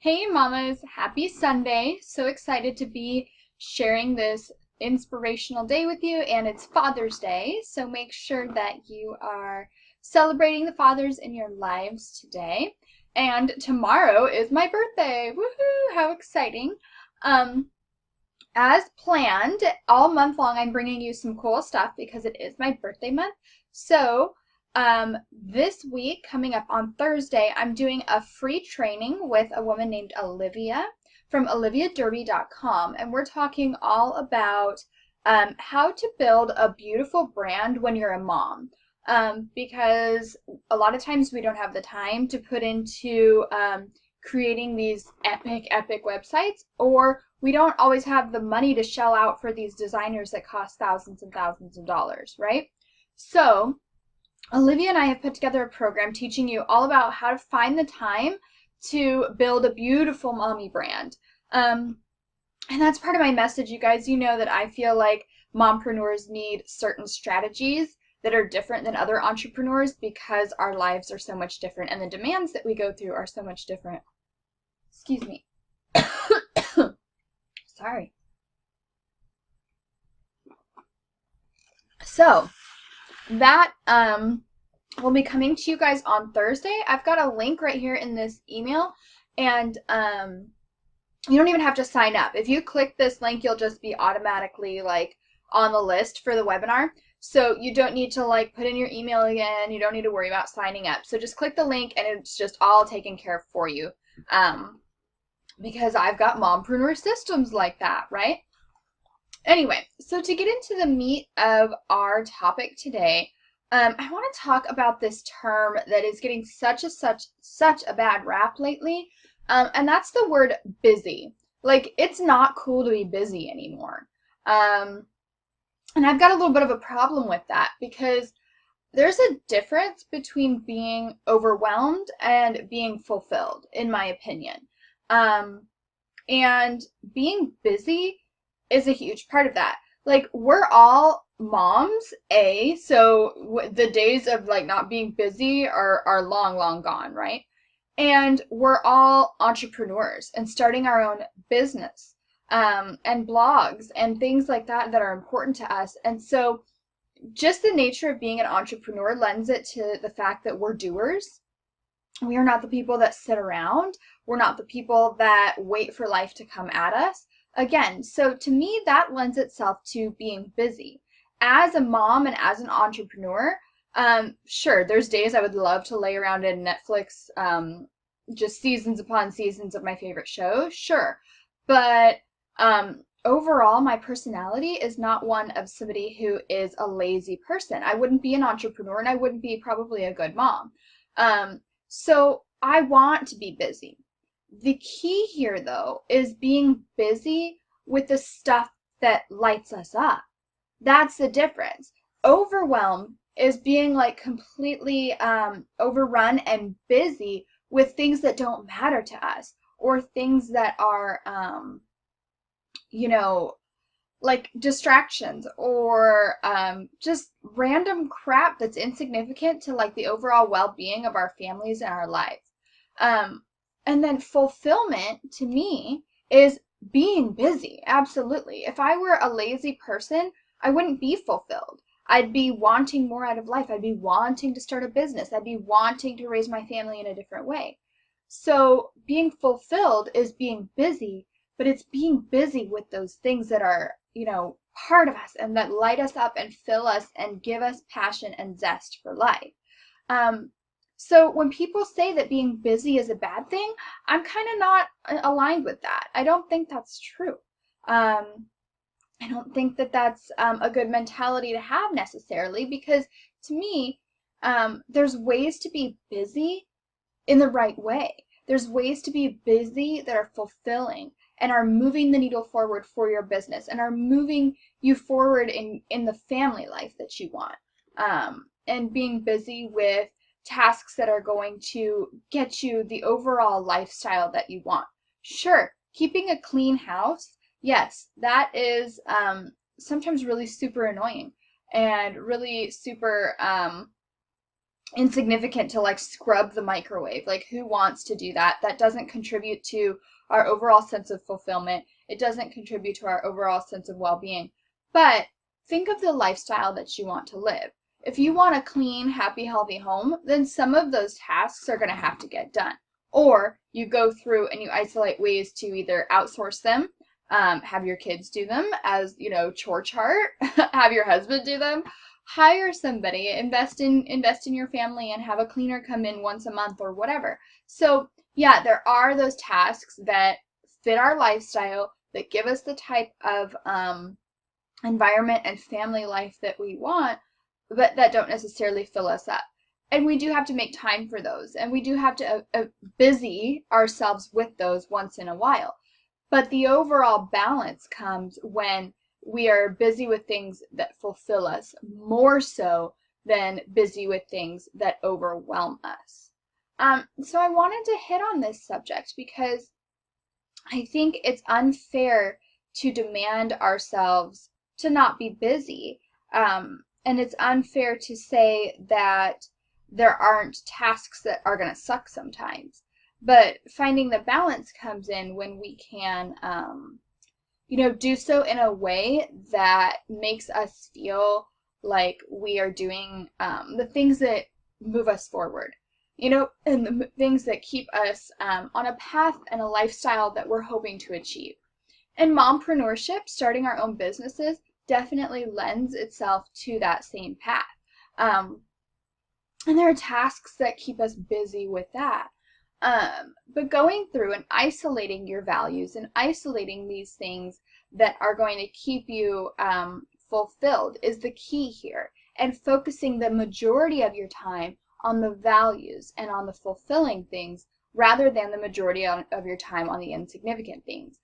Hey mamas, happy Sunday. So excited to be sharing this inspirational day with you, and it's Father's Day. So make sure that you are celebrating the fathers in your lives today. And tomorrow is my birthday. Woohoo, how exciting. Um as planned, all month long I'm bringing you some cool stuff because it is my birthday month. So this week, coming up on Thursday, I'm doing a free training with a woman named Olivia from oliviaderby.com, and we're talking all about how to build a beautiful brand when you're a mom. Because a lot of times we don't have the time to put into creating these epic websites, or we don't always have the money to shell out for these designers that cost thousands and thousands of dollars, right? So Olivia and I have put together a program teaching you all about how to find the time to build a beautiful mommy brand. And that's part of my message, you guys. You know that I feel like mompreneurs need certain strategies that are different than other entrepreneurs because our lives are so much different and the demands that we go through are so much different. Excuse me. Sorry. So that will be coming to you guys on Thursday. I've got a link right here in this email, and you don't even have to sign up. If you click this link, you'll just be automatically like on the list for the webinar. So you don't need to like put in your email again. You don't need to worry about signing up. So just click the link and it's just all taken care of for you. Because I've got mompreneur systems like that, right? Anyway, so to get into the meat of our topic today, I want to talk about this term that is getting such a bad rap lately, and that's the word busy. Like, it's not cool to be busy anymore. And I've got a little bit of a problem with that because there's a difference between being overwhelmed and being fulfilled, in my opinion. And being busy is a huge part of that. Like, we're all moms, so the days of like not being busy are long gone, right? And we're all entrepreneurs and starting our own business, and blogs and things like that that are important to us. And so just the nature of being an entrepreneur lends it to the fact that we're doers. We are not the people that sit around. We're not the people that wait for life to come at us. Again, so to me, that lends itself to being busy. As a mom and as an entrepreneur, sure, there's days I would love to lay around in Netflix, just seasons upon seasons of my favorite shows, sure. But overall, my personality is not one of somebody who is a lazy person. I wouldn't be an entrepreneur and I wouldn't be probably a good mom. So I want to be busy. The key here, though, is being busy with the stuff that lights us up. That's the difference. Overwhelm is being like completely overrun and busy with things that don't matter to us, or things that are, like distractions, or just random crap that's insignificant to like the overall well-being of our families and our lives. And then fulfillment to me is being busy. Absolutely. If I were a lazy person, I wouldn't be fulfilled. I'd be wanting more out of life. I'd be wanting to start a business. I'd be wanting to raise my family in a different way. So being fulfilled is being busy, but it's being busy with those things that are, part of us and that light us up and fill us and give us passion and zest for life. So when people say that being busy is a bad thing, I'm kind of not aligned with that. I don't think that's true. I don't think that that's a good mentality to have necessarily, because to me, there's ways to be busy in the right way. There's ways to be busy that are fulfilling and are moving the needle forward for your business and are moving you forward in the family life that you want. And being busy with tasks that are going to get you the overall lifestyle that you want. Sure, keeping a clean house, yes, that is sometimes really super annoying and really super insignificant to like scrub the microwave. Like, who wants to do that? That doesn't contribute to our overall sense of fulfillment. It doesn't contribute to our overall sense of well-being. But think of the lifestyle that you want to live. If you want a clean, happy, healthy home, then some of those tasks are going to have to get done. Or you go through and you isolate ways to either outsource them, have your kids do them as, chore chart, have your husband do them, hire somebody, invest in your family, and have a cleaner come in once a month or whatever. So yeah, there are those tasks that fit our lifestyle, that give us the type of environment and family life that we want, but that don't necessarily fill us up. And we do have to make time for those, and we do have to busy ourselves with those once in a while. But the overall balance comes when we are busy with things that fulfill us more so than busy with things that overwhelm us. So I wanted to hit on this subject because I think it's unfair to demand ourselves to not be busy. And it's unfair to say that there aren't tasks that are going to suck sometimes. But finding the balance comes in when we can, do so in a way that makes us feel like we are doing the things that move us forward, and the things that keep us on a path and a lifestyle that we're hoping to achieve. And mompreneurship, starting our own businesses, definitely lends itself to that same path. And there are tasks that keep us busy with that. But going through and isolating your values and isolating these things that are going to keep you fulfilled is the key here. And focusing the majority of your time on the values and on the fulfilling things rather than the majority of your time on the insignificant things.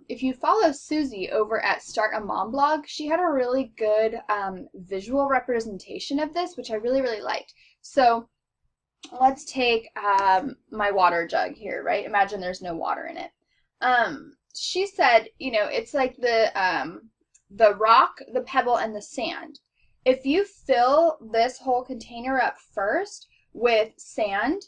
If you follow Susie over at Start a Mom Blog, she had a really good visual representation of this, which I really, really liked. So let's take my water jug here, right? Imagine there's no water in it. She said, it's like the rock, the pebble, and the sand. If you fill this whole container up first with sand,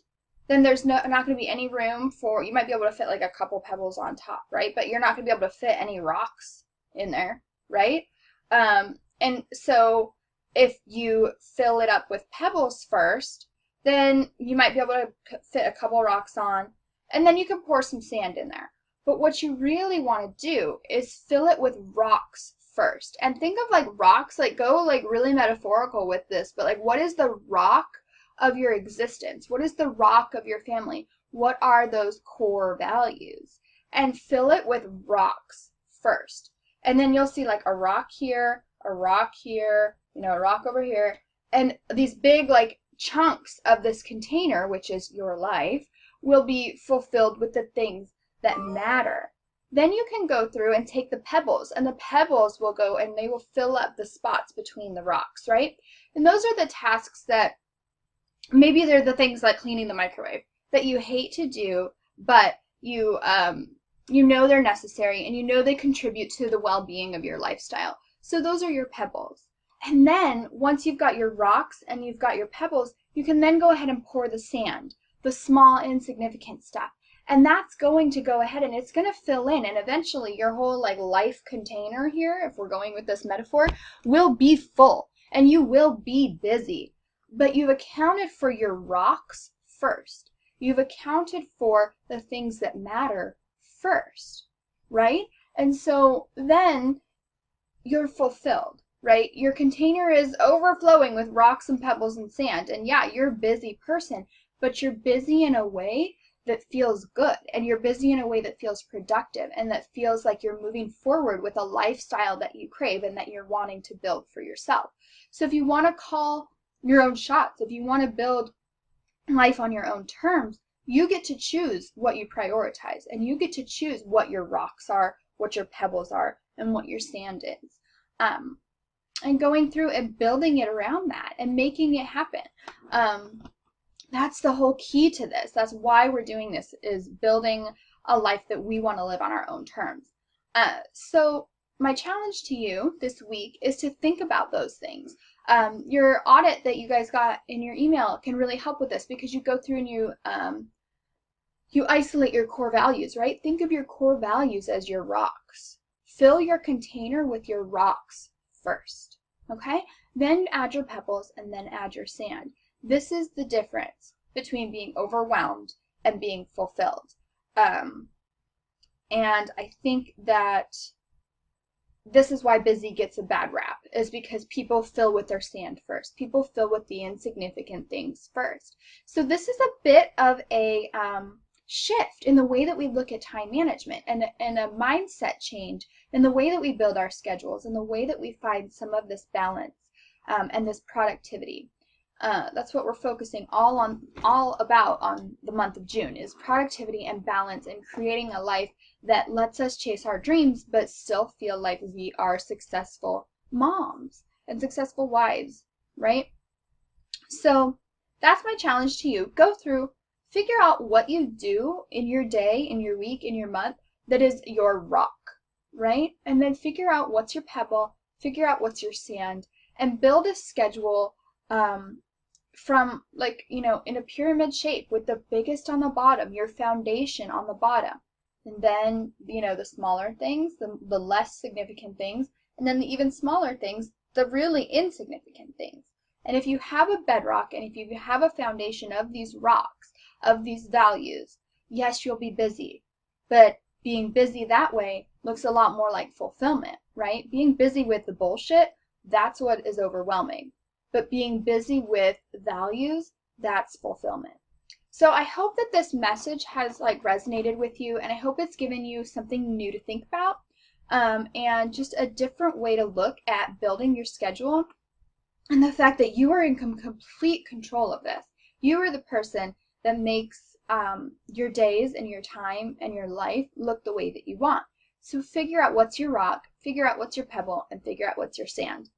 then there's not going to be any room for, you might be able to fit like a couple pebbles on top, right? But you're not going to be able to fit any rocks in there, right? And so if you fill it up with pebbles first, then you might be able to fit a couple rocks on, and then you can pour some sand in there. But what you really want to do is fill it with rocks first. And think of like rocks, like go like really metaphorical with this, but like what is the rock of your existence? What is the rock of your family? What are those core values? And fill it with rocks first. And then you'll see like a rock here, a rock here, a rock over here, and these big like chunks of this container, which is your life, will be fulfilled with the things that matter. Then you can go through and take the pebbles, and the pebbles will go and they will fill up the spots between the rocks, right? And those are the tasks that maybe they're the things like cleaning the microwave that you hate to do, but you know they're necessary and they contribute to the well-being of your lifestyle. So those are your pebbles. And then once you've got your rocks and you've got your pebbles, you can then go ahead and pour the sand, the small insignificant stuff. And that's going to go ahead and it's going to fill in, and eventually your whole like life container here, if we're going with this metaphor, will be full and you will be busy. But you've accounted for your rocks first. You've accounted for the things that matter first, right? And so then you're fulfilled, right? Your container is overflowing with rocks and pebbles and sand. And yeah, you're a busy person, but you're busy in a way that feels good, and you're busy in a way that feels productive, and that feels like you're moving forward with a lifestyle that you crave and that you're wanting to build for yourself. So if you want to call your own shots, if you want to build life on your own terms, you get to choose what you prioritize, and you get to choose what your rocks are, what your pebbles are, and what your sand is. And going through and building it around that and making it happen. That's the whole key to this. That's why we're doing this, is building a life that we want to live on our own terms. So my challenge to you this week is to think about those things. Your audit that you guys got in your email can really help with this because you go through and you isolate your core values, right? Think of your core values as your rocks. Fill your container with your rocks first, okay? Then add your pebbles and then add your sand. This is the difference between being overwhelmed and being fulfilled. And I think that this is why busy gets a bad rap, is because people fill with their sand first. People fill with the insignificant things first. So this is a bit of a shift in the way that we look at time management and a mindset change in the way that we build our schedules and the way that we find some of this balance and this productivity. That's what we're focusing all about on the month of June, is productivity and balance and creating a life that lets us chase our dreams but still feel like we are successful moms and successful wives, right? So that's my challenge to you. Go through, figure out what you do in your day, in your week, in your month that is your rock, right? And then figure out what's your pebble, figure out what's your sand, and build a schedule from, like, you know, in a pyramid shape with the biggest on the bottom, your foundation on the bottom. And then, you know, the smaller things, the less significant things, and then the even smaller things, the really insignificant things. And if you have a bedrock and if you have a foundation of these rocks, of these values, yes, you'll be busy. But being busy that way looks a lot more like fulfillment, right? Being busy with the bullshit, that's what is overwhelming. But being busy with values, that's fulfillment. So I hope that this message has resonated with you, and I hope it's given you something new to think about, and just a different way to look at building your schedule, and the fact that you are in complete control of this. You are the person that makes your days and your time and your life look the way that you want. So figure out what's your rock, figure out what's your pebble, and figure out what's your sand.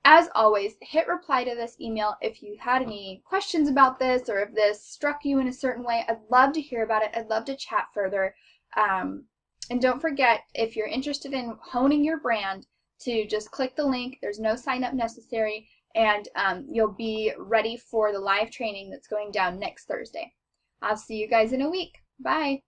As always, hit reply to this email if you had any questions about this or if this struck you in a certain way. I'd love to hear about it. I'd love to chat further. And don't forget, if you're interested in honing your brand, to just click the link. There's no sign up necessary, and you'll be ready for the live training that's going down next Thursday. I'll see you guys in a week. Bye.